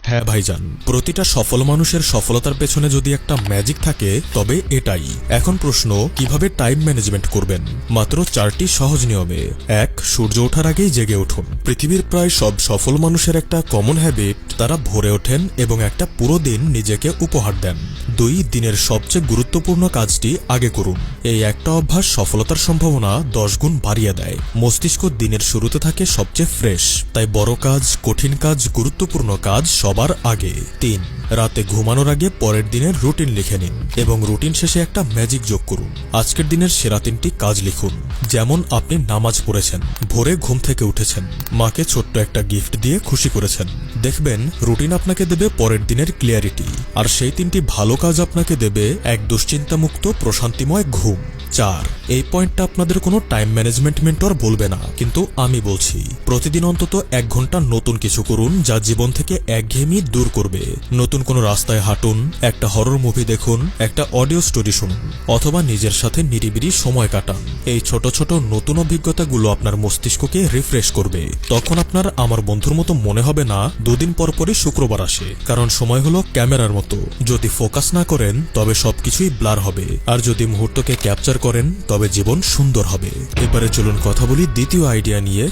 হ্যাঁ ভাইজান, প্রতিটা সফল মানুষের সফলতার পেছনে যদি একটা ম্যাজিক থাকে তবে এটাই। এখন প্রশ্ন, কিভাবে টাইম ম্যানেজমেন্ট করবেন? মাত্র 4টি সহজ নিয়মে। 1. সূর্য ওঠার আগেই জেগে উঠুন। পৃথিবীর প্রায় সব সফল মানুষের একটা কমন হ্যাবিট, তারা ভোরে ওঠেন এবং একটা পুরো দিন নিজেকে উপহার দেন। 2. দিনের সবচেয়ে গুরুত্বপূর্ণ কাজটি আগে করুন। এই একটা অভ্যাস সফলতার সম্ভাবনা 10 গুণ বাড়িয়ে দেয়। মস্তিষ্ক দিনের শুরুতে থাকে সবচেয়ে ফ্রেশ, তাই বড় কাজ, কঠিন কাজ, গুরুত্বপূর্ণ কাজ সবার আগে। 3. রাতে ঘুমানোর আগে পরের দিনের রুটিন লিখে নিন এবং রুটিন শেষে একটা ম্যাজিক যোগ করুন। আজকের দিনের সেরা 3টি কাজ লিখুন। যেমন আপনি নামাজ পড়েছেন, ভোরে ঘুম থেকে উঠেছেন, মাকে ছোট্ট একটা গিফট দিয়ে খুশি করেছেন। দেখবেন রুটিন আপনাকে দেবে পরের দিনের ক্লিয়ারিটি, আর সেই 3টি ভালো কাজ আপনাকে দেবে এক দুশ্চিন্তামুক্ত প্রশান্তিময় ঘুম। 4. এই পয়েন্টটা আপনাদের কোনো টাইম ম্যানেজমেন্ট মেন্টর বলবে না, কিন্তু আমি বলছি। প্রতিদিন অন্তত 1 ঘন্টা নতুন কিছু করুন যা জীবন থেকে একঘেয়েমি দূর করবে। নতুন কোনো রাস্তায় হাঁটুন, একটা হরর মুভি দেখুন, একটা অডিও স্টোরি শুনুন, অথবা নিজের সাথে নিরিবিলি সময় কাটান। এই ছোট ছোট নতুন অভিজ্ঞতাগুলো আপনার মস্তিষ্ককে রিফ্রেশ করবে। তখন আপনার আমার বন্ধুর মতো মনে হবে না 2 দিন পর পরই শুক্রবার আসে, কারণ সময় হলো ক্যামেরার মতো। যদি ফোকাস না করেন তবে সবকিছুই ব্লার হবে, আর যদি মুহূর্তকে ক্যাপচার করেন তবে জীবন সুন্দর হবে। এবারে চলুন কথা বলি দ্বিতীয় আইডিয়া নিয়ে।